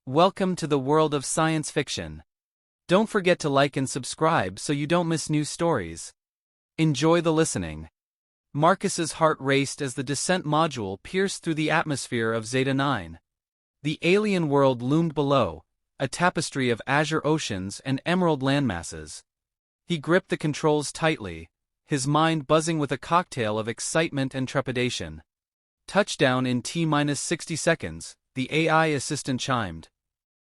Welcome to the world of science fiction. Don't forget to like and subscribe so you don't miss new stories. Enjoy the listening. Marcus's heart raced as the descent module pierced through the atmosphere of Zeta 9. The alien world loomed below, a tapestry of azure oceans and emerald landmasses. He gripped the controls tightly, his mind buzzing with a cocktail of excitement and trepidation. Touchdown in T-minus 60 seconds, the AI assistant chimed.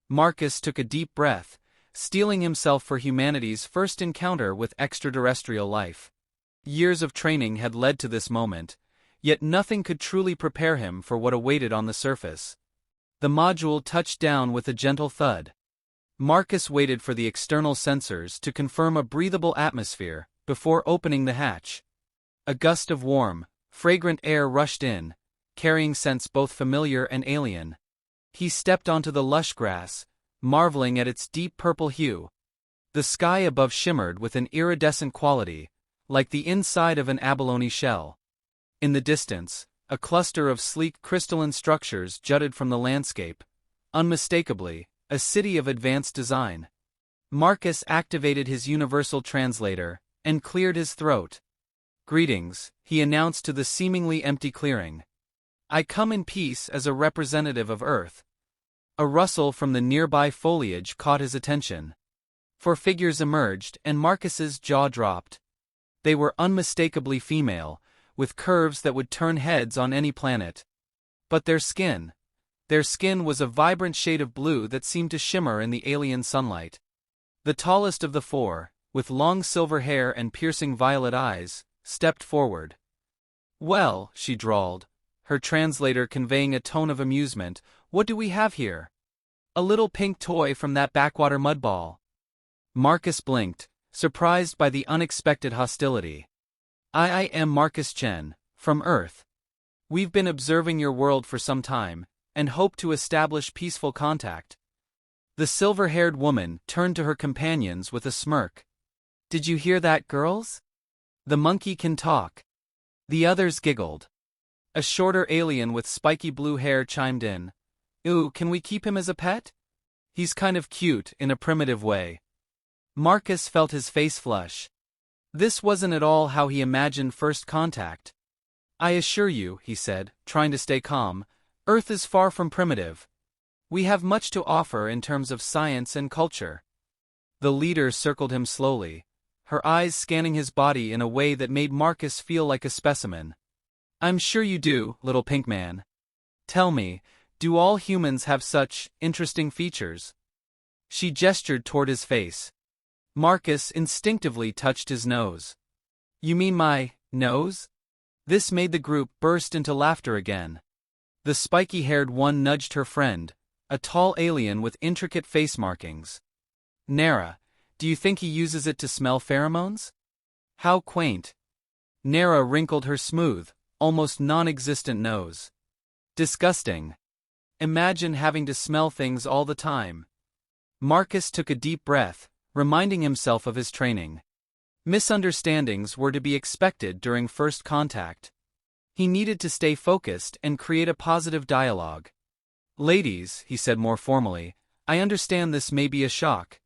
Marcus took a deep breath, steeling himself for humanity's first encounter with extraterrestrial life. Years of training had led to this moment, yet nothing could truly prepare him for what awaited on the surface. The module touched down with a gentle thud. Marcus waited for the external sensors to confirm a breathable atmosphere before opening the hatch. A gust of warm, fragrant air rushed in, carrying scents both familiar and alien. He stepped onto the lush grass, marveling at its deep purple hue. The sky above shimmered with an iridescent quality, like the inside of an abalone shell. In the distance, a cluster of sleek crystalline structures jutted from the landscape, unmistakably, a city of advanced design. Marcus activated his universal translator and cleared his throat. "Greetings," he announced to the seemingly empty clearing. "I come in peace as a representative of Earth." A rustle from the nearby foliage caught his attention. Four figures emerged and Marcus's jaw dropped. They were unmistakably female, with curves that would turn heads on any planet. But their skin was a vibrant shade of blue that seemed to shimmer in the alien sunlight. The tallest of the four, with long silver hair and piercing violet eyes, stepped forward. "Well," she drawled, her translator conveying a tone of amusement, "what do we have here? A little pink toy from that backwater mudball." Marcus blinked, surprised by the unexpected hostility. I am Marcus Chen, from Earth. We've been observing your world for some time, and hope to establish peaceful contact." The silver-haired woman turned to her companions with a smirk. "Did you hear that, girls? The monkey can talk." The others giggled. A shorter alien with spiky blue hair chimed in. "Ooh, can we keep him as a pet? He's kind of cute in a primitive way." Marcus felt his face flush. This wasn't at all how he imagined first contact. "I assure you," he said, trying to stay calm, "Earth is far from primitive. We have much to offer in terms of science and culture." The leader circled him slowly, her eyes scanning his body in a way that made Marcus feel like a specimen. "I'm sure you do, little pink man. Tell me, do all humans have such interesting features?" She gestured toward his face. Marcus instinctively touched his nose. "You mean my nose?" This made the group burst into laughter again. The spiky-haired one nudged her friend, a tall alien with intricate face markings. "Nara, do you think he uses it to smell pheromones?" "How quaint." Nara wrinkled her smooth, almost non-existent nose. "Disgusting. Imagine having to smell things all the time." Marcus took a deep breath, reminding himself of his training. Misunderstandings were to be expected during first contact. He needed to stay focused and create a positive dialogue. "Ladies," he said more formally, "I understand this may be a shock.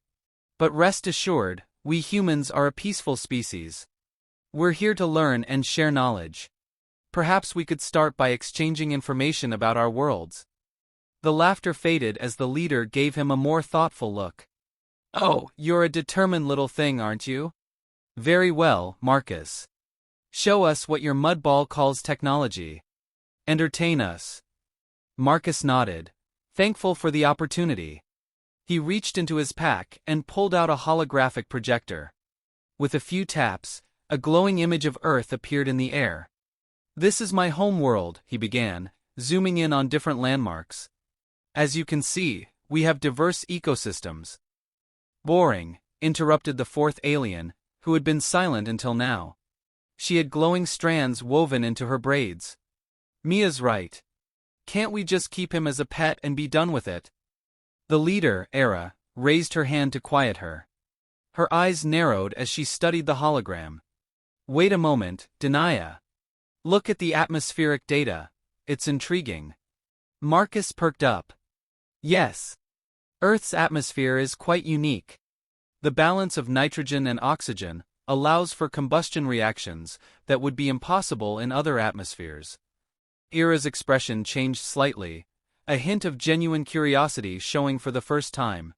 But rest assured, we humans are a peaceful species. We're here to learn and share knowledge. Perhaps we could start by exchanging information about our worlds." The laughter faded as the leader gave him a more thoughtful look. "Oh, you're a determined little thing, aren't you? Very well, Marcus. Show us what your mudball calls technology. Entertain us." Marcus nodded, thankful for the opportunity. He reached into his pack and pulled out a holographic projector. With a few taps, a glowing image of Earth appeared in the air. "This is my home world," he began, zooming in on different landmarks. "As you can see, we have diverse ecosystems." "Boring," interrupted the fourth alien, who had been silent until now. She had glowing strands woven into her braids. "Mia's right. Can't we just keep him as a pet and be done with it?" The leader, Era, raised her hand to quiet her. Her eyes narrowed as she studied the hologram. "Wait a moment, Denia. Look at the atmospheric data. It's intriguing." Marcus perked up. "Yes. Earth's atmosphere is quite unique. The balance of nitrogen and oxygen allows for combustion reactions that would be impossible in other atmospheres. Ira's expression changed slightly, a hint of genuine curiosity showing for the first time.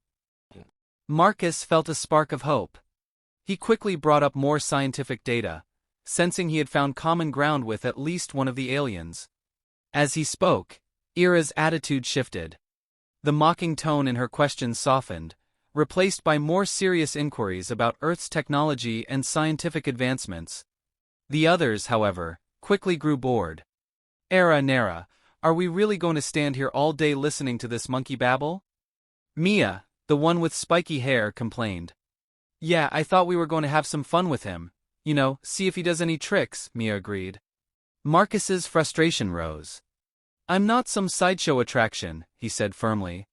Marcus felt a spark of hope. He quickly brought up more scientific data, sensing he had found common ground with at least one of the aliens. As he spoke, Ira's attitude shifted. The mocking tone in her questions softened, replaced by more serious inquiries about Earth's technology and scientific advancements. The others, however, quickly grew bored. Nera, are we really going to stand here all day listening to this monkey babble? Mia, the one with spiky hair, complained. Yeah, I thought we were going to have some fun with him. See if he does any tricks, Mia agreed. Marcus's frustration rose. I'm not some sideshow attraction, he said firmly.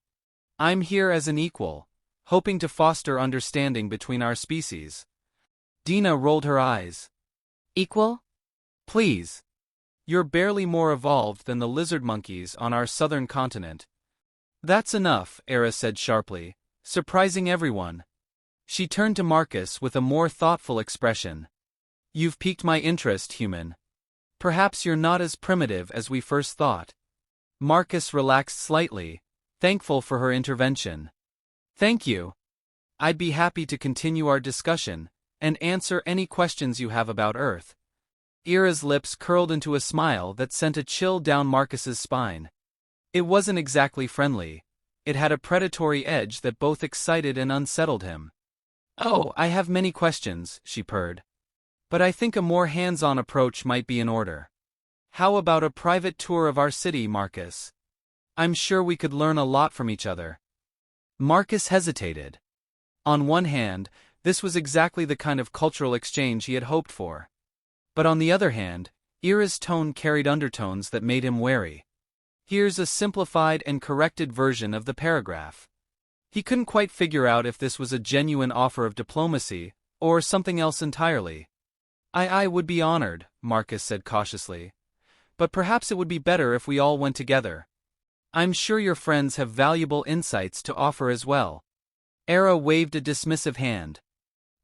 I'm here as an equal, hoping to foster understanding between our species. Dina rolled her eyes. Equal? Please. You're barely more evolved than the lizard monkeys on our southern continent. That's enough, Era said sharply, surprising everyone. She turned to Marcus with a more thoughtful expression. You've piqued my interest, human. Perhaps you're not as primitive as we first thought. Marcus relaxed slightly, thankful for her intervention. Thank you. I'd be happy to continue our discussion and answer any questions you have about Earth. Ira's lips curled into a smile that sent a chill down Marcus's spine. It wasn't exactly friendly. It had a predatory edge that both excited and unsettled him. Oh, I have many questions, she purred. But I think a more hands-on approach might be in order. How about a private tour of our city, Marcus? I'm sure we could learn a lot from each other. Marcus hesitated. On one hand, this was exactly the kind of cultural exchange he had hoped for. But on the other hand, Ira's tone carried undertones that made him wary. Here's a simplified and corrected version of the paragraph. He couldn't quite figure out if this was a genuine offer of diplomacy, or something else entirely. I would be honored, Marcus said cautiously. But perhaps it would be better if we all went together. I'm sure your friends have valuable insights to offer as well. Era waved a dismissive hand.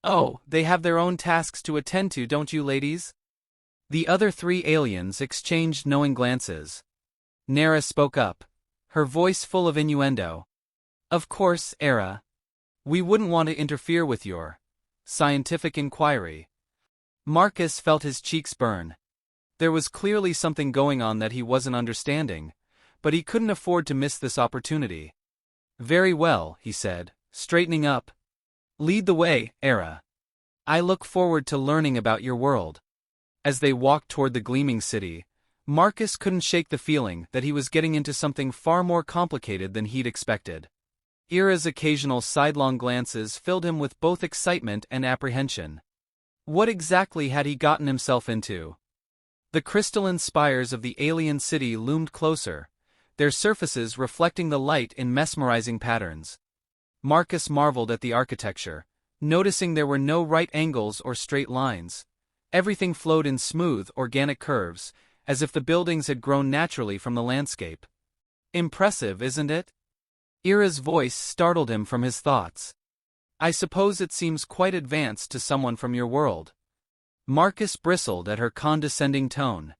Oh, they have their own tasks to attend to, don't you, ladies? The other three aliens exchanged knowing glances. Nera spoke up, her voice full of innuendo. Of course, Era. We wouldn't want to interfere with your scientific inquiry. Marcus felt his cheeks burn. There was clearly something going on that he wasn't understanding, but he couldn't afford to miss this opportunity. Very well, he said, straightening up. Lead the way, Era. I look forward to learning about your world. As they walked toward the gleaming city, Marcus couldn't shake the feeling that he was getting into something far more complicated than he'd expected. Ira's occasional sidelong glances filled him with both excitement and apprehension. What exactly had he gotten himself into? The crystalline spires of the alien city loomed closer, their surfaces reflecting the light in mesmerizing patterns. Marcus marveled at the architecture, noticing there were no right angles or straight lines. Everything flowed in smooth, organic curves, as if the buildings had grown naturally from the landscape. Impressive, isn't it? Ira's voice startled him from his thoughts. I suppose it seems quite advanced to someone from your world. Marcus bristled at her condescending tone.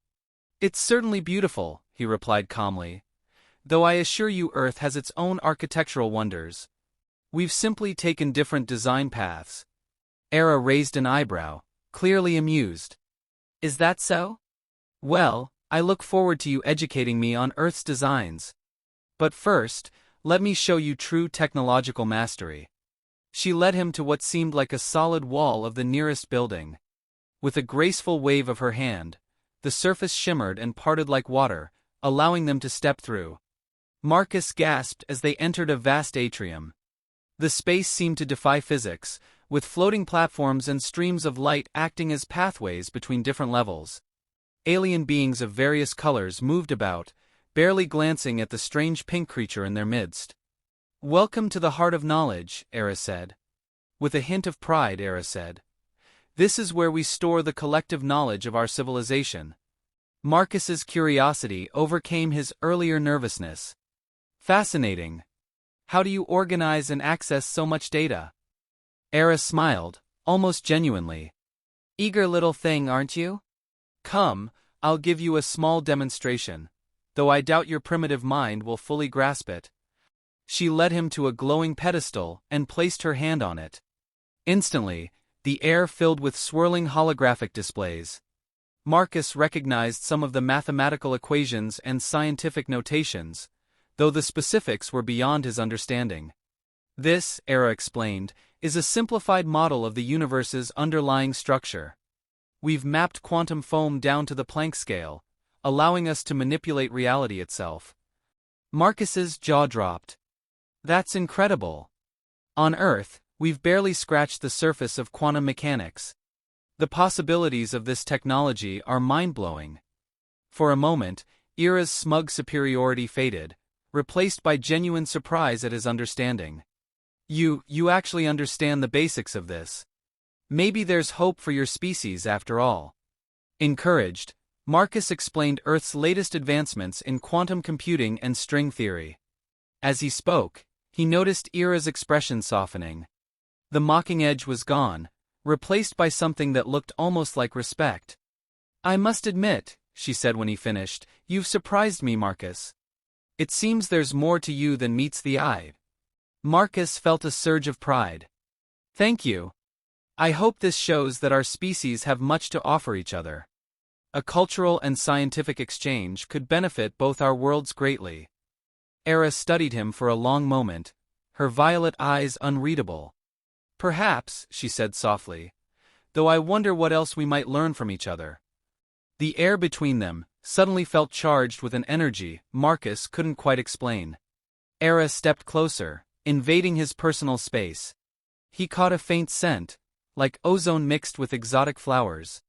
It's certainly beautiful, he replied calmly. Though I assure you Earth has its own architectural wonders. We've simply taken different design paths. Era raised an eyebrow, clearly amused. Is that so? Well, I look forward to you educating me on Earth's designs. But first, let me show you true technological mastery. She led him to what seemed like a solid wall of the nearest building. With a graceful wave of her hand, the surface shimmered and parted like water, allowing them to step through. Marcus gasped as they entered a vast atrium. The space seemed to defy physics, with floating platforms and streams of light acting as pathways between different levels. Alien beings of various colors moved about, barely glancing at the strange pink creature in their midst. Welcome to the heart of knowledge, Era said. With a hint of pride, Era said. This is where we store the collective knowledge of our civilization. Marcus's curiosity overcame his earlier nervousness. Fascinating. How do you organize and access so much data? Era smiled, almost genuinely. Eager little thing, aren't you? Come, I'll give you a small demonstration, though I doubt your primitive mind will fully grasp it. She led him to a glowing pedestal and placed her hand on it. Instantly, the air filled with swirling holographic displays. Marcus recognized some of the mathematical equations and scientific notations, though the specifics were beyond his understanding. This, Era explained, is a simplified model of the universe's underlying structure. We've mapped quantum foam down to the Planck scale, allowing us to manipulate reality itself. Marcus's jaw dropped. That's incredible. On Earth, we've barely scratched the surface of quantum mechanics. The possibilities of this technology are mind-blowing. For a moment, Era's smug superiority faded, replaced by genuine surprise at his understanding. You actually understand the basics of this. Maybe there's hope for your species after all. Encouraged, Marcus explained Earth's latest advancements in quantum computing and string theory. As he spoke, he noticed Era's expression softening. The mocking edge was gone, replaced by something that looked almost like respect. I must admit, she said when he finished, you've surprised me, Marcus. It seems there's more to you than meets the eye. Marcus felt a surge of pride. Thank you. I hope this shows that our species have much to offer each other. A cultural and scientific exchange could benefit both our worlds greatly. Era studied him for a long moment, her violet eyes unreadable. Perhaps, she said softly, though I wonder what else we might learn from each other. The air between them suddenly felt charged with an energy Marcus couldn't quite explain. Era stepped closer, invading his personal space. He caught a faint scent, like ozone mixed with exotic flowers.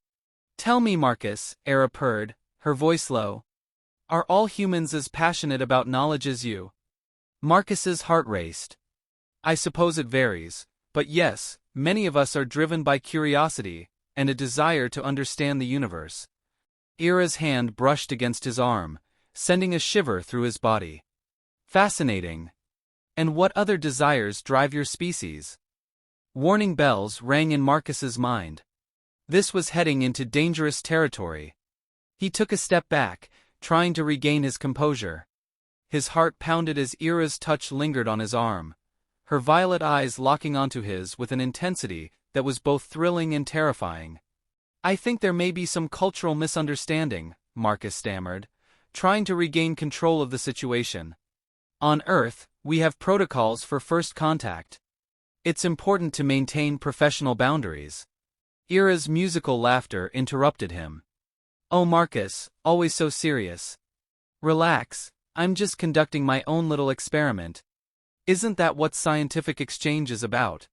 Tell me, Marcus, Era purred, her voice low. Are all humans as passionate about knowledge as you? Marcus's heart raced. I suppose it varies, but yes, many of us are driven by curiosity and a desire to understand the universe. Era's hand brushed against his arm, sending a shiver through his body. Fascinating. And what other desires drive your species? Warning bells rang in Marcus's mind. This was heading into dangerous territory. He took a step back, trying to regain his composure. His heart pounded as Era's touch lingered on his arm, her violet eyes locking onto his with an intensity that was both thrilling and terrifying. I think there may be some cultural misunderstanding, Marcus stammered, trying to regain control of the situation. On Earth, we have protocols for first contact. It's important to maintain professional boundaries. Era's musical laughter interrupted him. Oh, Marcus, always so serious. Relax, I'm just conducting my own little experiment. Isn't that what scientific exchange is about?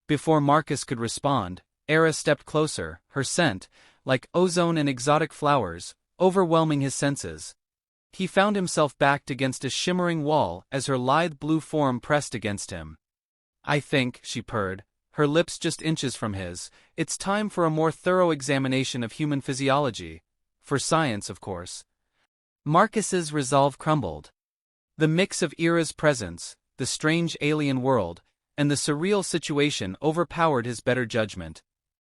Before Marcus could respond, Era stepped closer, her scent, like ozone and exotic flowers, overwhelming his senses. He found himself backed against a shimmering wall as her lithe blue form pressed against him. I think, she purred, her lips just inches from his, it's time for a more thorough examination of human physiology. For science, of course. Marcus's resolve crumbled. The mix of Era's presence, the strange alien world, and the surreal situation overpowered his better judgment.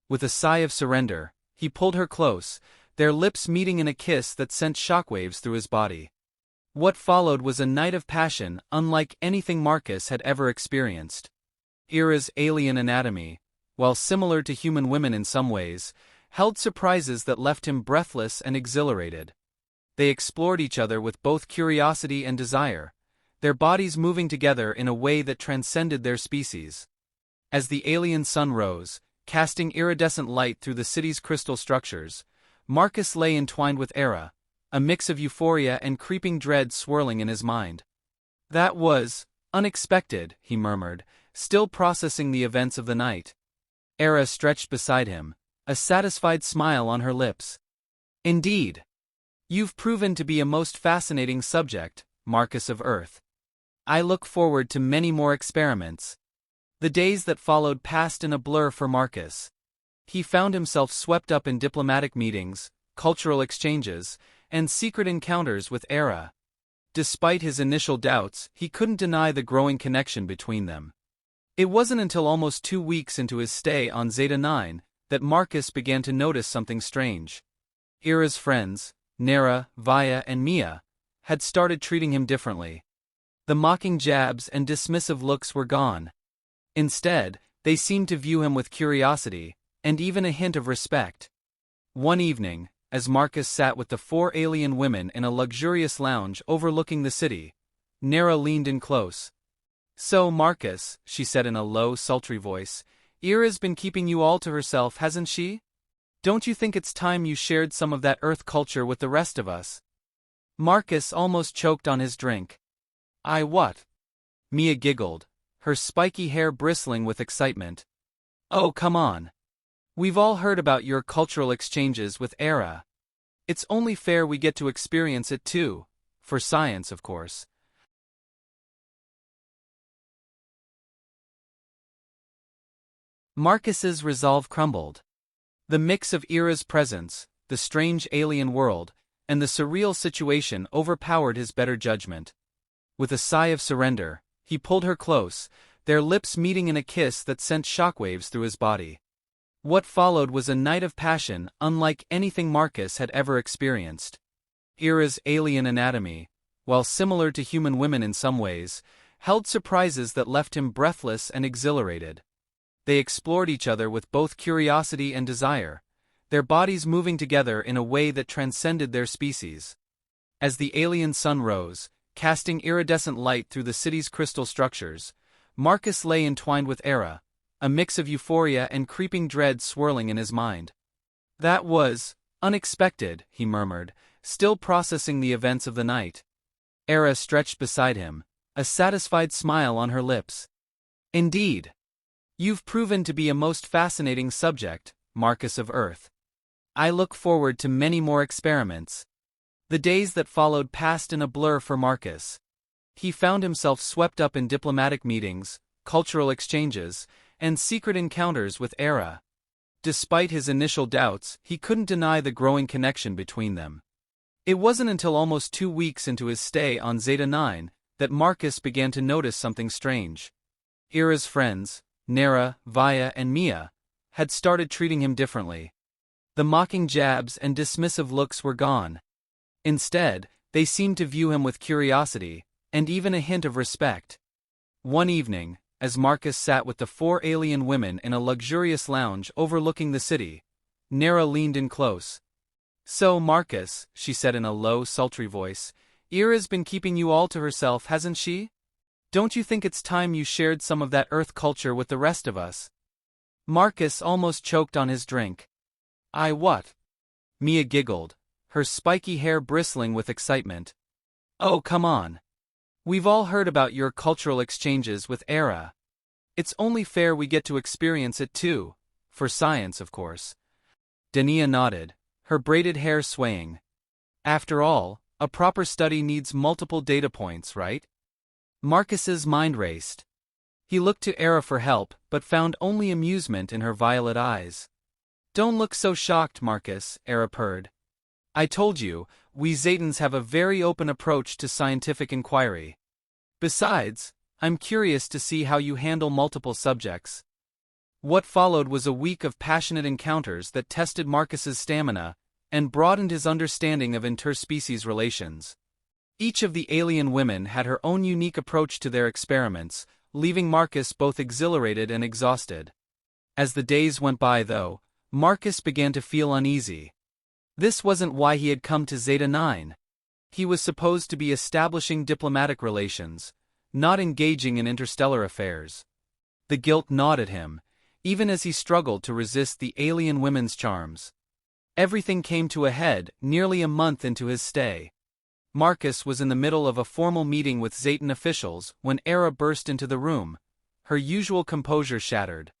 With a sigh of surrender, he pulled her close, their lips meeting in a kiss that sent shockwaves through his body. What followed was a night of passion unlike anything Marcus had ever experienced. Era's alien anatomy, while similar to human women in some ways, held surprises that left him breathless and exhilarated. They explored each other with both curiosity and desire, their bodies moving together in a way that transcended their species. As the alien sun rose, casting iridescent light through the city's crystal structures, Marcus lay entwined with Era, a mix of euphoria and creeping dread swirling in his mind. That was unexpected, he murmured, still processing the events of the night. Era stretched beside him, a satisfied smile on her lips. Indeed. You've proven to be a most fascinating subject, Marcus of Earth. I look forward to many more experiments. The days that followed passed in a blur for Marcus. He found himself swept up in diplomatic meetings, cultural exchanges, and secret encounters with Era. Despite his initial doubts, he couldn't deny the growing connection between them. It wasn't until almost 2 weeks into his stay on Zeta 9 that Marcus began to notice something strange. Ira's friends, Nera, Vaya and Mia, had started treating him differently. The mocking jabs and dismissive looks were gone. Instead, they seemed to view him with curiosity, and even a hint of respect. One evening, as Marcus sat with the 4 alien women in a luxurious lounge overlooking the city, Nera leaned in close. "So, Marcus," she said in a low, sultry voice, "Ira's been keeping you all to herself, hasn't she? Don't you think it's time you shared some of that Earth culture with the rest of us?" Marcus almost choked on his drink. "I what?" Mia giggled, her spiky hair bristling with excitement. "Oh, come on. We've all heard about your cultural exchanges with Era. It's only fair we get to experience it too, for science, of course." Marcus's resolve crumbled. The mix of Ira's presence, the strange alien world, and the surreal situation overpowered his better judgment. With a sigh of surrender, he pulled her close, their lips meeting in a kiss that sent shockwaves through his body. What followed was a night of passion unlike anything Marcus had ever experienced. Ira's alien anatomy, while similar to human women in some ways, held surprises that left him breathless and exhilarated. They explored each other with both curiosity and desire, their bodies moving together in a way that transcended their species. As the alien sun rose, casting iridescent light through the city's crystal structures, Marcus lay entwined with Era, a mix of euphoria and creeping dread swirling in his mind. "That was unexpected," he murmured, still processing the events of the night. Era stretched beside him, a satisfied smile on her lips. "Indeed. You've proven to be a most fascinating subject, Marcus of Earth. I look forward to many more experiments." The days that followed passed in a blur for Marcus. He found himself swept up in diplomatic meetings, cultural exchanges, and secret encounters with Era. Despite his initial doubts, he couldn't deny the growing connection between them. It wasn't until almost 2 weeks into his stay on Zeta 9 that Marcus began to notice something strange. Ira's friends, Nera, Vaya and Mia, had started treating him differently. The mocking jabs and dismissive looks were gone. Instead, they seemed to view him with curiosity, and even a hint of respect. One evening, as Marcus sat with the 4 alien women in a luxurious lounge overlooking the city, Nera leaned in close. "So, Marcus," she said in a low, sultry voice, "Ira's been keeping you all to herself, hasn't she? Don't you think it's time you shared some of that Earth culture with the rest of us?" Marcus almost choked on his drink. "I what?" Mia giggled, her spiky hair bristling with excitement. "Oh, come on. We've all heard about your cultural exchanges with Era. It's only fair we get to experience it too, for science, of course." Dania nodded, her braided hair swaying. "After all, a proper study needs multiple data points, right?" Marcus's mind raced. He looked to Era for help, but found only amusement in her violet eyes. "Don't look so shocked, Marcus," Era purred. "I told you, we Zetans have a very open approach to scientific inquiry. Besides, I'm curious to see how you handle multiple subjects." What followed was a week of passionate encounters that tested Marcus's stamina and broadened his understanding of interspecies relations. Each of the alien women had her own unique approach to their experiments, leaving Marcus both exhilarated and exhausted. As the days went by, though, Marcus began to feel uneasy. This wasn't why he had come to Zeta 9. He was supposed to be establishing diplomatic relations, not engaging in interstellar affairs. The guilt gnawed at him, even as he struggled to resist the alien women's charms. Everything came to a head nearly a month into his stay. Marcus was in the middle of a formal meeting with Zetan officials when Era burst into the room, her usual composure shattered.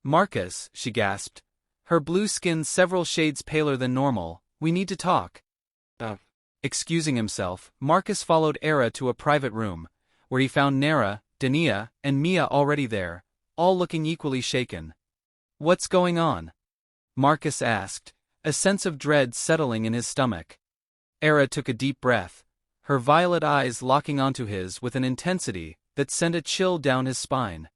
"Marcus," she gasped, her blue skin several shades paler than normal, "we need to talk." Excusing himself, Marcus followed Era to a private room, where he found Nera, Dania, and Mia already there, all looking equally shaken. "What's going on?" Marcus asked, a sense of dread settling in his stomach. Era took a deep breath, her violet eyes locking onto his with an intensity that sent a chill down his spine.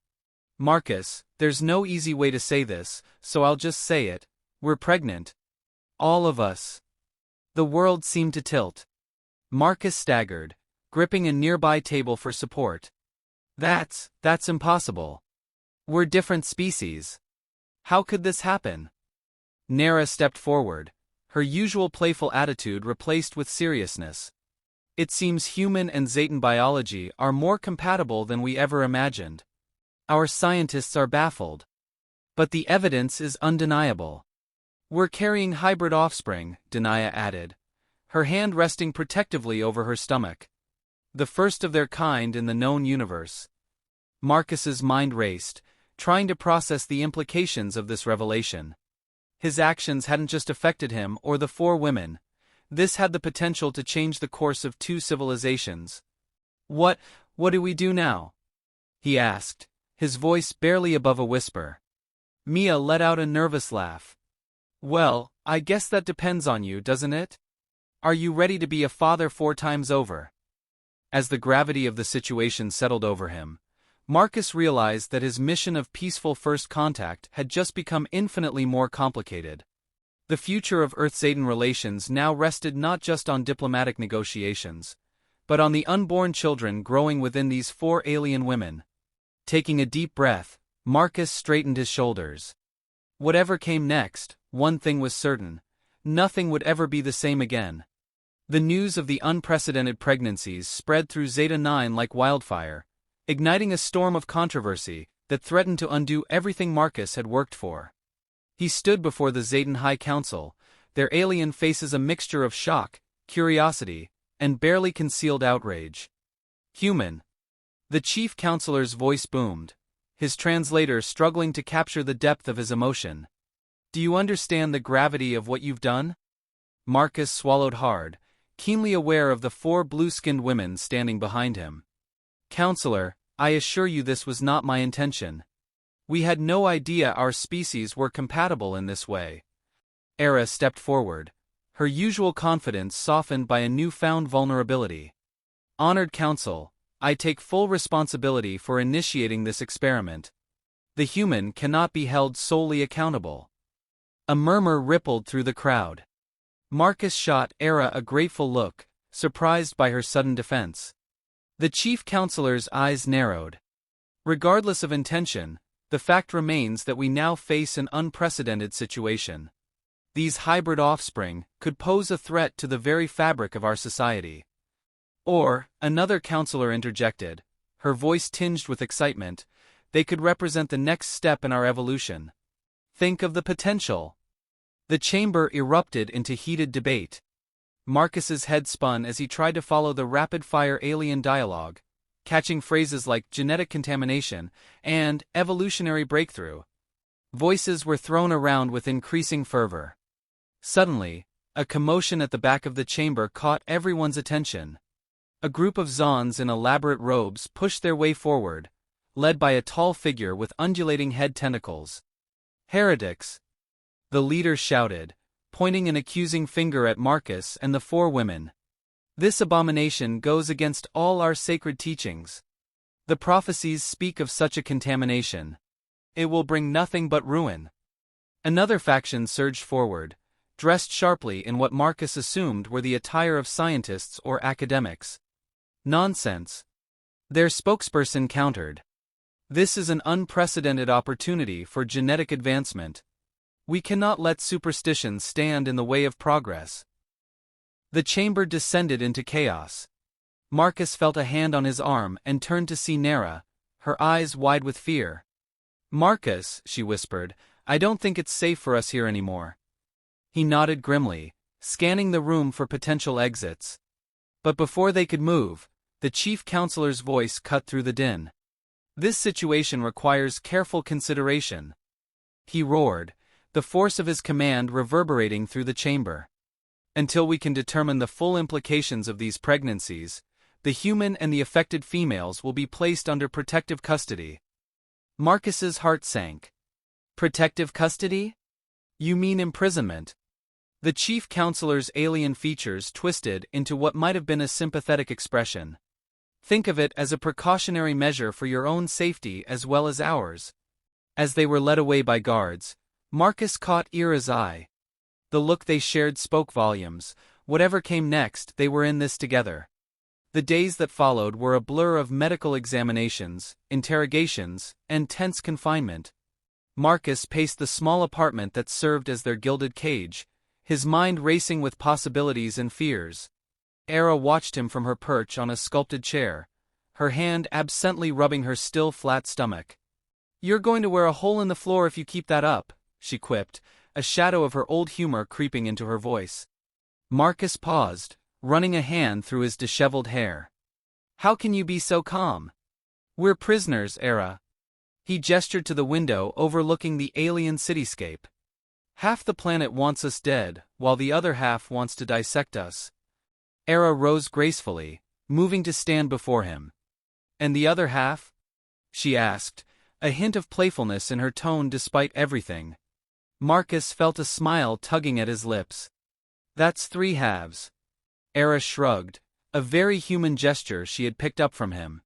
"Marcus, there's no easy way to say this, so I'll just say it. We're pregnant. All of us." The world seemed to tilt. Marcus staggered, gripping a nearby table for support. That's impossible. We're different species. How could this happen?" Nara stepped forward, her usual playful attitude replaced with seriousness. "It seems human and Zetan biology are more compatible than we ever imagined. Our scientists are baffled. But the evidence is undeniable. We're carrying hybrid offspring," Denaya added, her hand resting protectively over her stomach. "The first of their kind in the known universe." Marcus's mind raced, trying to process the implications of this revelation. His actions hadn't just affected him or the 4 women. This had the potential to change the course of 2 civilizations. What do we do now?" he asked, his voice barely above a whisper. Mia let out a nervous laugh. "Well, I guess that depends on you, doesn't it? Are you ready to be a father 4 times over?" As the gravity of the situation settled over him, Marcus realized that his mission of peaceful first contact had just become infinitely more complicated. The future of Earth-Zetan relations now rested not just on diplomatic negotiations, but on the unborn children growing within these 4 alien women. Taking a deep breath, Marcus straightened his shoulders. Whatever came next, one thing was certain: nothing would ever be the same again. The news of the unprecedented pregnancies spread through Zeta 9 like wildfire, igniting a storm of controversy that threatened to undo everything Marcus had worked for. He stood before the Zetan High Council, their alien faces a mixture of shock, curiosity, and barely concealed outrage. "Human." The chief counselor's voice boomed, his translator struggling to capture the depth of his emotion. "Do you understand the gravity of what you've done?" Marcus swallowed hard, keenly aware of the 4 blue-skinned women standing behind him. "Counselor, I assure you this was not my intention. We had no idea our species were compatible in this way." Era stepped forward, her usual confidence softened by a newfound vulnerability. "Honored Council, I take full responsibility for initiating this experiment. The human cannot be held solely accountable." A murmur rippled through the crowd. Marcus shot Era a grateful look, surprised by her sudden defense. The chief counselor's eyes narrowed. "Regardless of intention, the fact remains that we now face an unprecedented situation. These hybrid offspring could pose a threat to the very fabric of our society." Or, another counselor interjected, her voice tinged with excitement, "they could represent the next step in our evolution. Think of the potential." The chamber erupted into heated debate. Marcus's head spun as he tried to follow the rapid-fire alien dialogue, catching phrases like genetic contamination and evolutionary breakthrough. Voices were thrown around with increasing fervor. Suddenly, a commotion at the back of the chamber caught everyone's attention. A group of Zons in elaborate robes pushed their way forward, led by a tall figure with undulating head tentacles. "Heretics!" the leader shouted, pointing an accusing finger at Marcus and the 4 women. "This abomination goes against all our sacred teachings. The prophecies speak of such a contamination. It will bring nothing but ruin." Another faction surged forward, dressed sharply in what Marcus assumed were the attire of scientists or academics. "Nonsense," their spokesperson countered. "This is an unprecedented opportunity for genetic advancement. We cannot let superstition stand in the way of progress." The chamber descended into chaos. Marcus felt a hand on his arm and turned to see Nara, her eyes wide with fear. "Marcus," she whispered, "I don't think it's safe for us here anymore." He nodded grimly, scanning the room for potential exits. But before they could move, the chief counselor's voice cut through the din. "This situation requires careful consideration," he roared, the force of his command reverberating through the chamber. "Until we can determine the full implications of these pregnancies, the human and the affected females will be placed under protective custody." Marcus's heart sank. "Protective custody? You mean imprisonment?" The chief counselor's alien features twisted into what might have been a sympathetic expression. Think of it as a precautionary measure for your own safety as well as ours. As they were led away by guards, Marcus caught Ira's eye. The look they shared spoke volumes. Whatever came next, they were in this together. The days that followed were a blur of medical examinations, interrogations, and tense confinement. Marcus paced the small apartment that served as their gilded cage, his mind racing with possibilities and fears. Ira watched him from her perch on a sculpted chair, her hand absently rubbing her still flat stomach. "You're going to wear a hole in the floor if you keep that up," she quipped, a shadow of her old humor creeping into her voice. Marcus paused, running a hand through his disheveled hair. "How can you be so calm? We're prisoners, Ira." He gestured to the window overlooking the alien cityscape. "Half the planet wants us dead, while the other half wants to dissect us." Ira rose gracefully, moving to stand before him. "And the other half?" she asked, a hint of playfulness in her tone despite everything. Marcus felt a smile tugging at his lips. "That's three halves." Ira shrugged, a very human gesture she had picked up from him.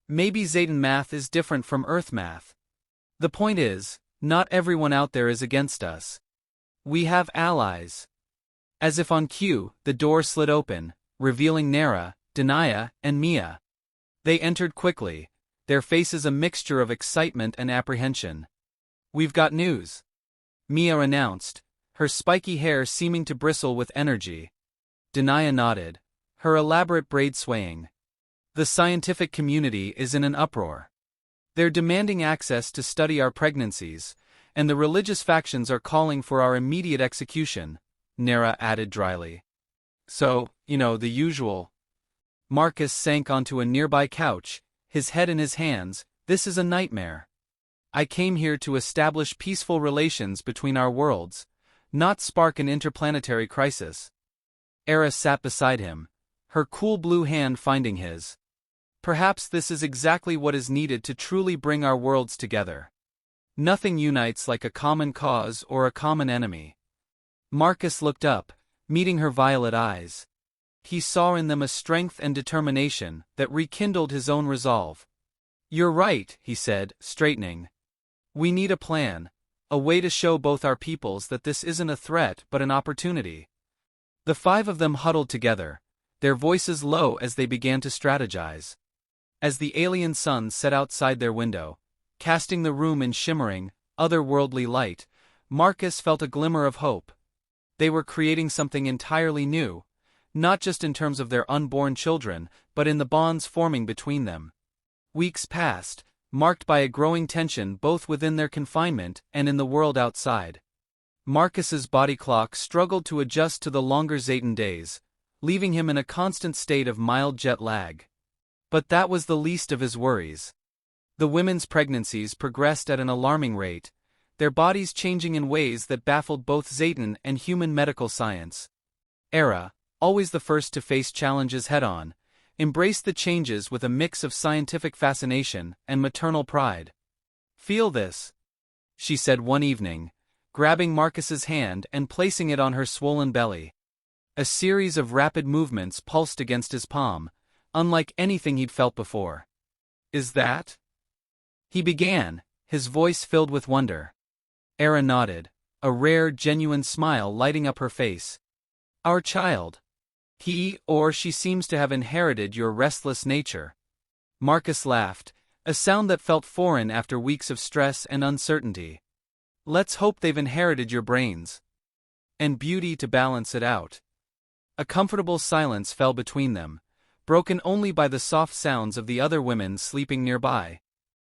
"Maybe Zayden math is different from Earth math. The point is, not everyone out there is against us. We have allies." As if on cue, the door slid open, revealing Nera, Denaya, and Mia. They entered quickly, their faces a mixture of excitement and apprehension. "We've got news," Mia announced, her spiky hair seeming to bristle with energy. Denaya nodded, her elaborate braid swaying. "The scientific community is in an uproar. They're demanding access to study our pregnancies, and the religious factions are calling for our immediate execution," Nera added dryly. "So, the usual." Marcus sank onto a nearby couch, his head in his hands. "This is a nightmare. I came here to establish peaceful relations between our worlds, not spark an interplanetary crisis." Era sat beside him, her cool blue hand finding his. "Perhaps this is exactly what is needed to truly bring our worlds together. Nothing unites like a common cause or a common enemy." Marcus looked up, meeting her violet eyes. He saw in them a strength and determination that rekindled his own resolve. "You're right," he said, straightening. "We need a plan, a way to show both our peoples that this isn't a threat but an opportunity." The five of them huddled together, their voices low as they began to strategize. As the alien sun set outside their window, casting the room in shimmering, otherworldly light, Marcus felt a glimmer of hope. They were creating something entirely new, not just in terms of their unborn children, but in the bonds forming between them. Weeks passed, marked by a growing tension both within their confinement and in the world outside. Marcus's body clock struggled to adjust to the longer Zayden days, leaving him in a constant state of mild jet lag. But that was the least of his worries. The women's pregnancies progressed at an alarming rate, their bodies changing in ways that baffled both Zayden and human medical science. Era, always the first to face challenges head-on, embraced the changes with a mix of scientific fascination and maternal pride. "Feel this," she said one evening, grabbing Marcus's hand and placing it on her swollen belly. A series of rapid movements pulsed against his palm, unlike anything he'd felt before. "Is that?" he began, his voice filled with wonder. Era nodded, a rare, genuine smile lighting up her face. "Our child. He or she seems to have inherited your restless nature." Marcus laughed, a sound that felt foreign after weeks of stress and uncertainty. "Let's hope they've inherited your brains. And beauty to balance it out." A comfortable silence fell between them, broken only by the soft sounds of the other women sleeping nearby.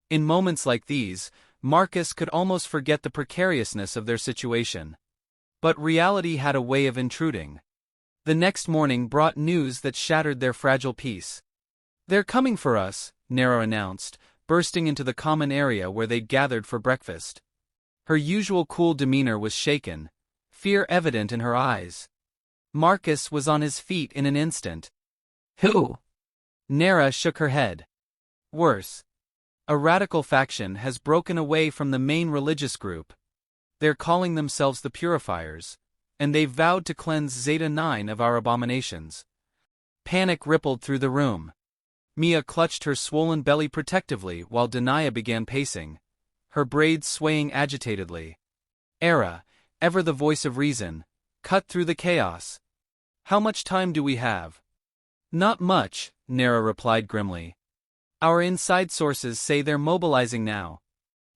In moments like these, Marcus could almost forget the precariousness of their situation. But reality had a way of intruding. The next morning brought news that shattered their fragile peace. "They're coming for us," Nera announced, bursting into the common area where they'd gathered for breakfast. Her usual cool demeanor was shaken, fear evident in her eyes. Marcus was on his feet in an instant. "Who?" Nera shook her head. "Worse. A radical faction has broken away from the main religious group. They're calling themselves the Purifiers, and they've vowed to cleanse Zeta-9 of our abominations. Panic rippled through the room. Mia clutched her swollen belly protectively while Denia began pacing, her braids swaying agitatedly. Era, ever the voice of reason, cut through the chaos. How much time do we have? Not much, Nera replied grimly. Our inside sources say they're mobilizing now.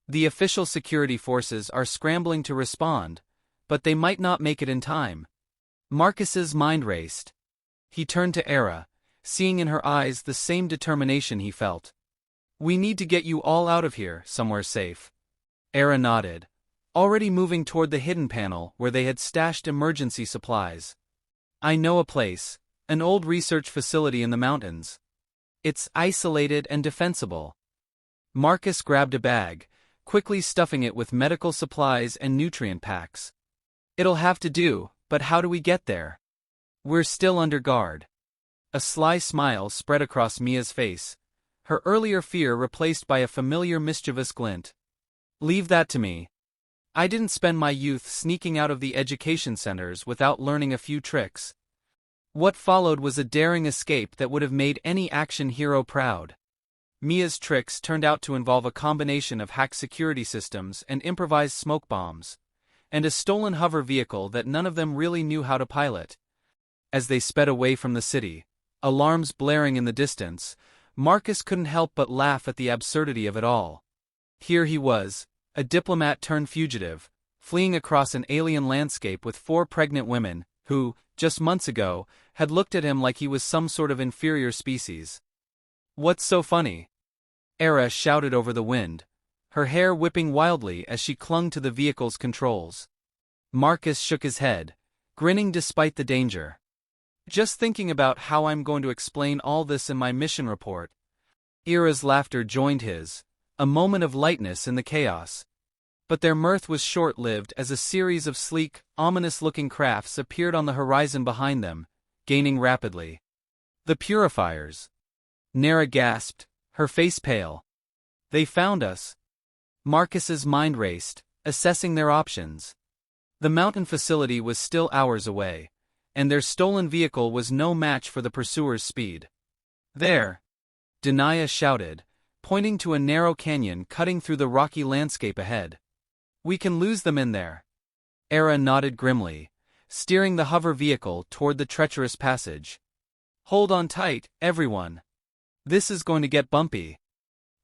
The official security forces are scrambling to respond, but they might not make it in time. Marcus's mind raced. He turned to Era, seeing in her eyes the same determination he felt. We need to get you all out of here, somewhere safe. Era nodded, already moving toward the hidden panel where they had stashed emergency supplies. I know a place, an old research facility in the mountains. It's isolated and defensible. Marcus grabbed a bag, quickly stuffing it with medical supplies and nutrient packs. It'll have to do, but how do we get there? We're still under guard. A sly smile spread across Mia's face, her earlier fear replaced by a familiar mischievous glint. Leave that to me. I didn't spend my youth sneaking out of the education centers without learning a few tricks. What followed was a daring escape that would have made any action hero proud. Mia's tricks turned out to involve a combination of hacked security systems and improvised smoke bombs, and a stolen hover vehicle that none of them really knew how to pilot. As they sped away from the city, alarms blaring in the distance, Marcus couldn't help but laugh at the absurdity of it all. Here he was, a diplomat turned fugitive, fleeing across an alien landscape with 4 pregnant women, who, just months ago, had looked at him like he was some sort of inferior species. What's so funny? Era shouted over the wind, her hair whipping wildly as she clung to the vehicle's controls. Marcus shook his head, grinning despite the danger. Just thinking about how I'm going to explain all this in my mission report. Era's laughter joined his, a moment of lightness in the chaos. But their mirth was short-lived as a series of sleek, ominous-looking crafts appeared on the horizon behind them, gaining rapidly. The purifiers. Nera gasped, her face pale. They found us. Marcus's mind raced, assessing their options. The mountain facility was still hours away, and their stolen vehicle was no match for the pursuers' speed. There! Denia shouted, pointing to a narrow canyon cutting through the rocky landscape ahead. We can lose them in there. Era nodded grimly, steering the hover vehicle toward the treacherous passage. Hold on tight, everyone. This is going to get bumpy.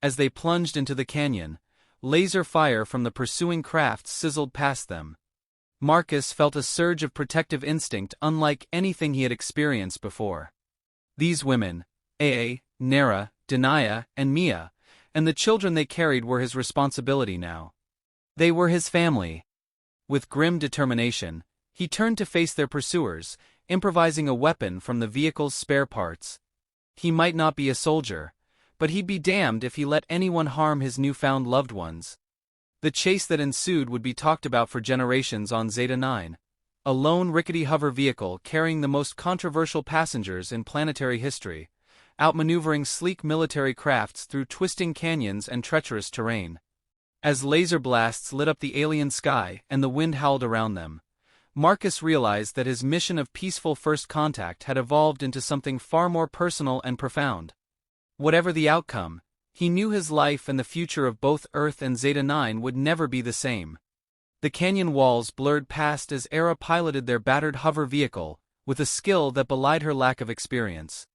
As they plunged into the canyon, laser fire from the pursuing craft sizzled past them. Marcus felt a surge of protective instinct unlike anything he had experienced before. These women, Aa, Nera, Denia, and Mia, and the children they carried were his responsibility now. They were his family. With grim determination, he turned to face their pursuers, improvising a weapon from the vehicle's spare parts. He might not be a soldier, but he'd be damned if he let anyone harm his newfound loved ones. The chase that ensued would be talked about for generations on Zeta-9, a lone rickety hover vehicle carrying the most controversial passengers in planetary history, outmaneuvering sleek military crafts through twisting canyons and treacherous terrain. As laser blasts lit up the alien sky and the wind howled around them, Marcus realized that his mission of peaceful first contact had evolved into something far more personal and profound. Whatever the outcome, he knew his life and the future of both Earth and Zeta-9 would never be the same. The canyon walls blurred past as Era piloted their battered hover vehicle, with a skill that belied her lack of experience.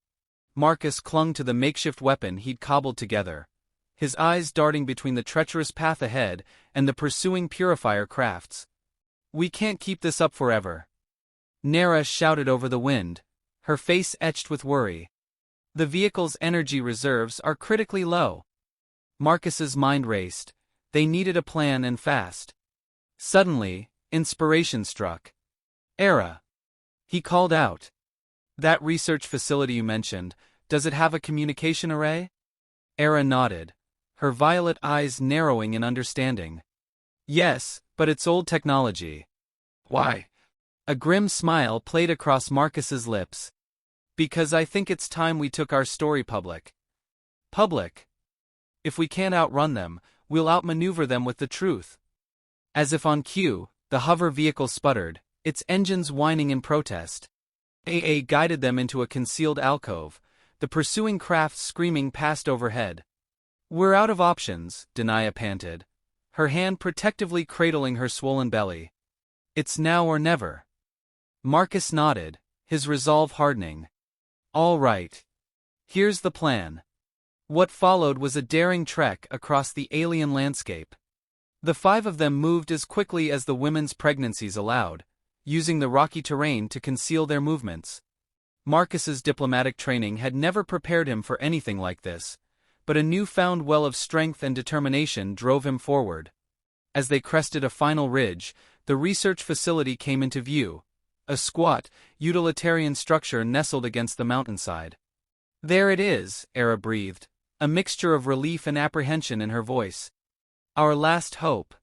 Marcus clung to the makeshift weapon he'd cobbled together, his eyes darting between the treacherous path ahead and the pursuing purifier crafts. We can't keep this up forever. Nera shouted over the wind, her face etched with worry. The vehicle's energy reserves are critically low. Marcus's mind raced. They needed a plan and fast. Suddenly, inspiration struck. Era. He called out. That research facility you mentioned, does it have a communication array? Era nodded, her violet eyes narrowing in understanding. Yes, but it's old technology. Why? A grim smile played across Marcus's lips. Because I think it's time we took our story public. Public? If we can't outrun them, we'll outmaneuver them with the truth. As if on cue, the hover vehicle sputtered, its engines whining in protest. AA guided them into a concealed alcove, the pursuing craft screaming past overhead. "We're out of options," Denia panted, her hand protectively cradling her swollen belly. "It's now or never." Marcus nodded, his resolve hardening. "All right. Here's the plan." What followed was a daring trek across the alien landscape. The five of them moved as quickly as the women's pregnancies allowed, using the rocky terrain to conceal their movements. Marcus's diplomatic training had never prepared him for anything like this, but a newfound well of strength and determination drove him forward. As they crested a final ridge, the research facility came into view, a squat, utilitarian structure nestled against the mountainside. "There it is," Era breathed, a mixture of relief and apprehension in her voice. "Our last hope."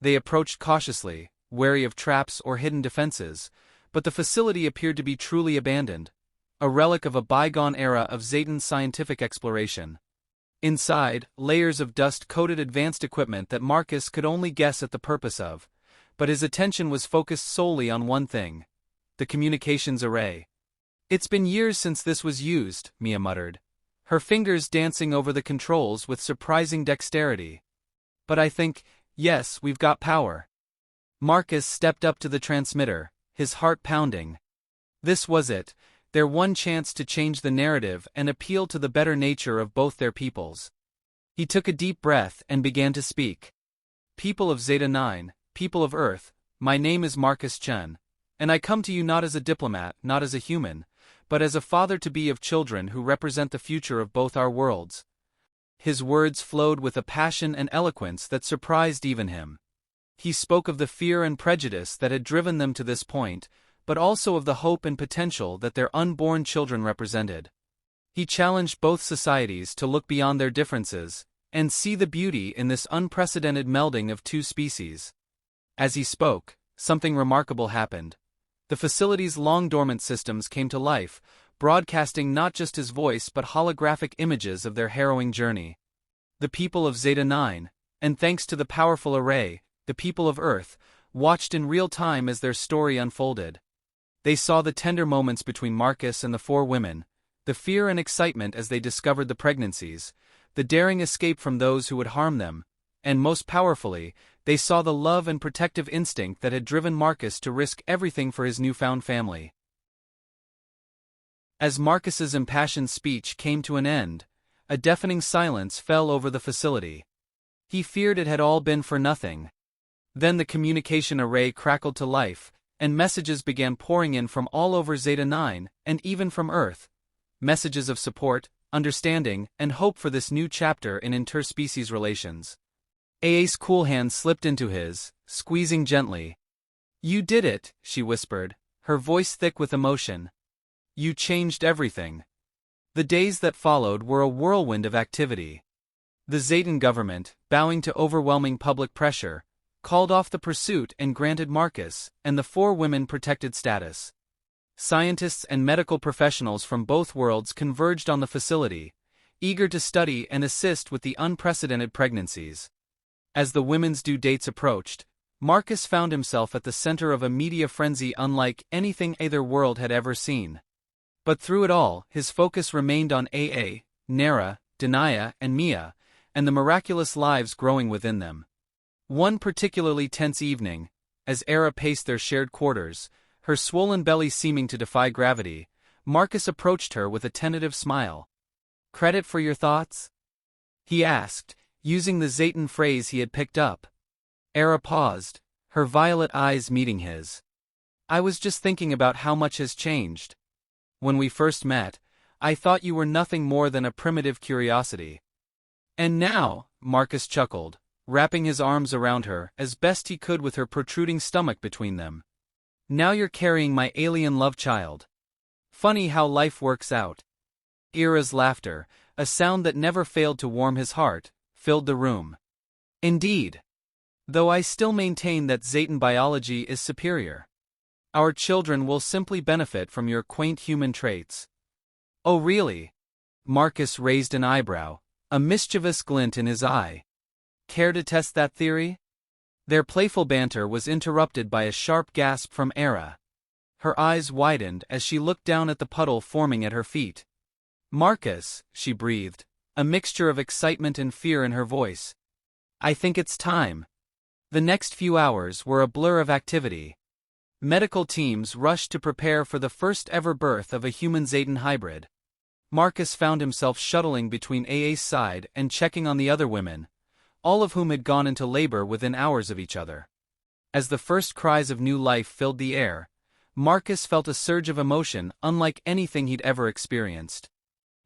They approached cautiously, wary of traps or hidden defenses, but the facility appeared to be truly abandoned, a relic of a bygone era of Zayton scientific exploration. Inside, layers of dust coated advanced equipment that Marcus could only guess at the purpose of, but his attention was focused solely on one thing: the communications array. "It's been years since this was used," Mia muttered, her fingers dancing over the controls with surprising dexterity. "But I think, yes, we've got power." Marcus stepped up to the transmitter, his heart pounding. This was it, their one chance to change the narrative and appeal to the better nature of both their peoples. He took a deep breath and began to speak. "People of Zeta 9, people of Earth, my name is Marcus Chen, and I come to you not as a diplomat, not as a human, but as a father-to-be of children who represent the future of both our worlds." His words flowed with a passion and eloquence that surprised even him. He spoke of the fear and prejudice that had driven them to this point, but also of the hope and potential that their unborn children represented. He challenged both societies to look beyond their differences and see the beauty in this unprecedented melding of two species. As he spoke, something remarkable happened. The facility's long-dormant systems came to life, broadcasting not just his voice but holographic images of their harrowing journey. The people of Zeta 9, and thanks to the powerful array, the people of Earth, watched in real time as their story unfolded. They saw the tender moments between Marcus and the four women, the fear and excitement as they discovered the pregnancies, the daring escape from those who would harm them, and most powerfully, they saw the love and protective instinct that had driven Marcus to risk everything for his newfound family. As Marcus's impassioned speech came to an end, a deafening silence fell over the facility. He feared it had all been for nothing. Then the communication array crackled to life, and messages began pouring in from all over Zeta 9, and even from Earth. Messages of support, understanding, and hope for this new chapter in interspecies relations. AA's cool hand slipped into his, squeezing gently. "You did it," she whispered, her voice thick with emotion. "You changed everything." The days that followed were a whirlwind of activity. The Zayton government, bowing to overwhelming public pressure, called off the pursuit and granted Marcus and the four women protected status. Scientists and medical professionals from both worlds converged on the facility, eager to study and assist with the unprecedented pregnancies. As the women's due dates approached, Marcus found himself at the center of a media frenzy unlike anything either world had ever seen. But through it all, his focus remained on AA, Nera, Denia, and Mia, and the miraculous lives growing within them. One particularly tense evening, as Era paced their shared quarters, her swollen belly seeming to defy gravity, Marcus approached her with a tentative smile. "Credit for your thoughts?" he asked, using the Zayton phrase he had picked up. Era paused, her violet eyes meeting his. "I was just thinking about how much has changed. When we first met, I thought you were nothing more than a primitive curiosity. And now," Marcus chuckled, wrapping his arms around her as best he could with her protruding stomach between them. "Now you're carrying my alien love child. Funny how life works out." Era's laughter, a sound that never failed to warm his heart, filled the room. "Indeed. Though I still maintain that Zayton biology is superior. Our children will simply benefit from your quaint human traits." "Oh really?" Marcus raised an eyebrow, a mischievous glint in his eye. "Care to test that theory?" Their playful banter was interrupted by a sharp gasp from Era. Her eyes widened as she looked down at the puddle forming at her feet. "Marcus," she breathed, a mixture of excitement and fear in her voice. "I think it's time." The next few hours were a blur of activity. Medical teams rushed to prepare for the first-ever birth of a human-Zayton hybrid. Marcus found himself shuttling between AA's side and checking on the other women, all of whom had gone into labor within hours of each other. As the first cries of new life filled the air, Marcus felt a surge of emotion unlike anything he'd ever experienced.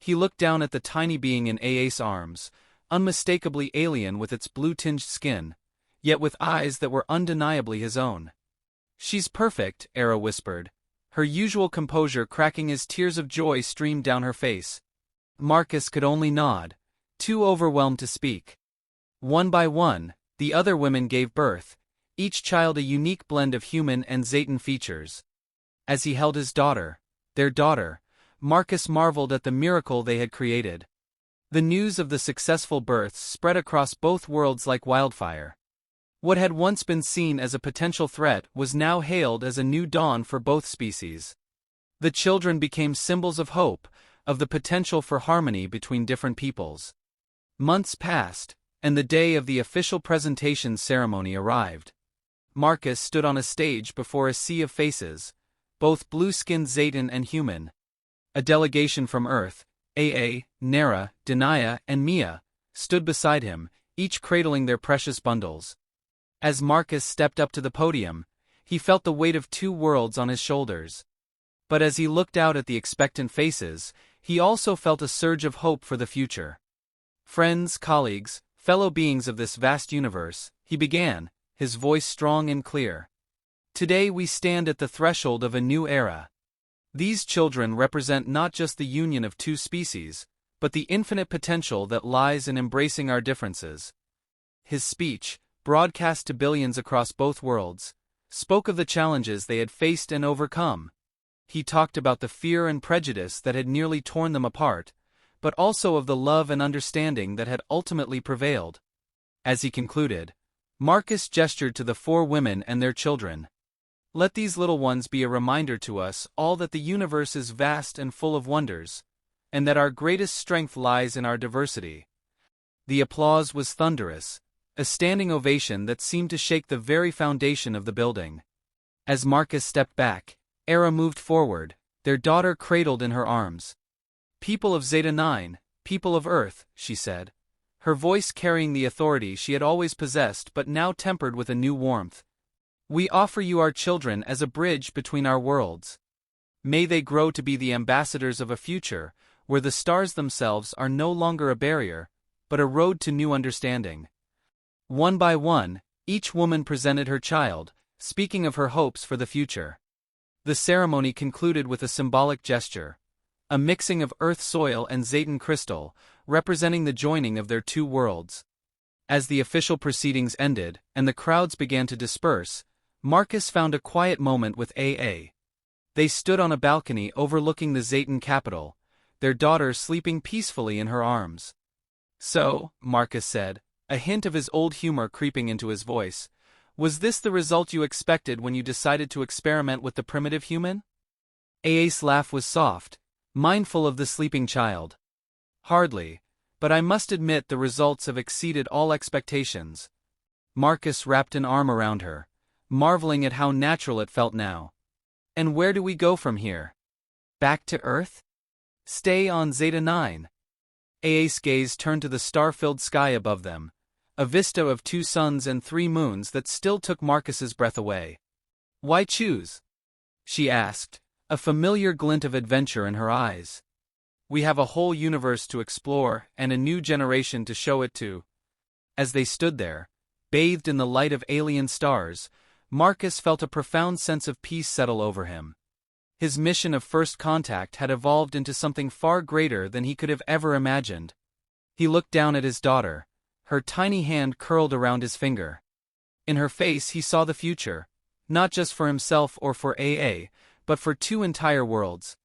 He looked down at the tiny being in AA's arms, unmistakably alien with its blue-tinged skin, yet with eyes that were undeniably his own. "She's perfect," Era whispered, her usual composure cracking as tears of joy streamed down her face. Marcus could only nod, too overwhelmed to speak. One by one, the other women gave birth, each child a unique blend of human and Zayton features. As he held his daughter, their daughter, Marcus marveled at the miracle they had created. The news of the successful births spread across both worlds like wildfire. What had once been seen as a potential threat was now hailed as a new dawn for both species. The children became symbols of hope, of the potential for harmony between different peoples. Months passed, and the day of the official presentation ceremony arrived. Marcus stood on a stage before a sea of faces, both blue-skinned Zayton and human. A delegation from Earth, AA, Nera, Denaya, and Mia, stood beside him, each cradling their precious bundles. As Marcus stepped up to the podium, he felt the weight of two worlds on his shoulders. But as he looked out at the expectant faces, he also felt a surge of hope for the future. "Friends, colleagues, fellow beings of this vast universe," he began, his voice strong and clear. "Today we stand at the threshold of a new era. These children represent not just the union of two species, but the infinite potential that lies in embracing our differences." His speech, broadcast to billions across both worlds, spoke of the challenges they had faced and overcome. He talked about the fear and prejudice that had nearly torn them apart, but also of the love and understanding that had ultimately prevailed. As he concluded, Marcus gestured to the four women and their children. "Let these little ones be a reminder to us all that the universe is vast and full of wonders, and that our greatest strength lies in our diversity." The applause was thunderous, a standing ovation that seemed to shake the very foundation of the building. As Marcus stepped back, Era moved forward, their daughter cradled in her arms. "People of Zeta 9, people of Earth," she said, her voice carrying the authority she had always possessed but now tempered with a new warmth. "We offer you our children as a bridge between our worlds. May they grow to be the ambassadors of a future, where the stars themselves are no longer a barrier, but a road to new understanding." One by one, each woman presented her child, speaking of her hopes for the future. The ceremony concluded with a symbolic gesture, a mixing of Earth soil and Zayton crystal, representing the joining of their two worlds. As the official proceedings ended and the crowds began to disperse, Marcus found a quiet moment with AA. They stood on a balcony overlooking the Zayton capital, their daughter sleeping peacefully in her arms. "So," Marcus said, a hint of his old humor creeping into his voice, "was this the result you expected when you decided to experiment with the primitive human?" AA's laugh was soft, mindful of the sleeping child. "Hardly, but I must admit the results have exceeded all expectations." Marcus wrapped an arm around her, marveling at how natural it felt now. "And where do we go from here? Back to Earth? Stay on Zeta 9? AA's gaze turned to the star-filled sky above them, a vista of 2 suns and 3 moons that still took Marcus's breath away. "Why choose?" she asked, a familiar glint of adventure in her eyes. "We have a whole universe to explore and a new generation to show it to." As they stood there, bathed in the light of alien stars, Marcus felt a profound sense of peace settle over him. His mission of first contact had evolved into something far greater than he could have ever imagined. He looked down at his daughter, her tiny hand curled around his finger. In her face he saw the future, not just for himself or for AA, but for 2 entire worlds.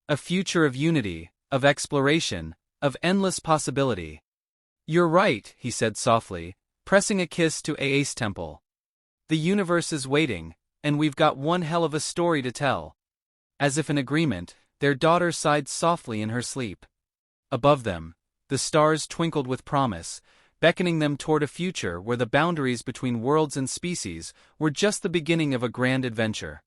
A future of unity, of exploration, of endless possibility. "You're right," he said softly, pressing a kiss to AA's temple. The universe is waiting, and we've got one hell of a story to tell. As if in agreement, their daughter sighed softly in her sleep. Above them, the stars twinkled with promise, beckoning them toward a future where the boundaries between worlds and species were just the beginning of a grand adventure.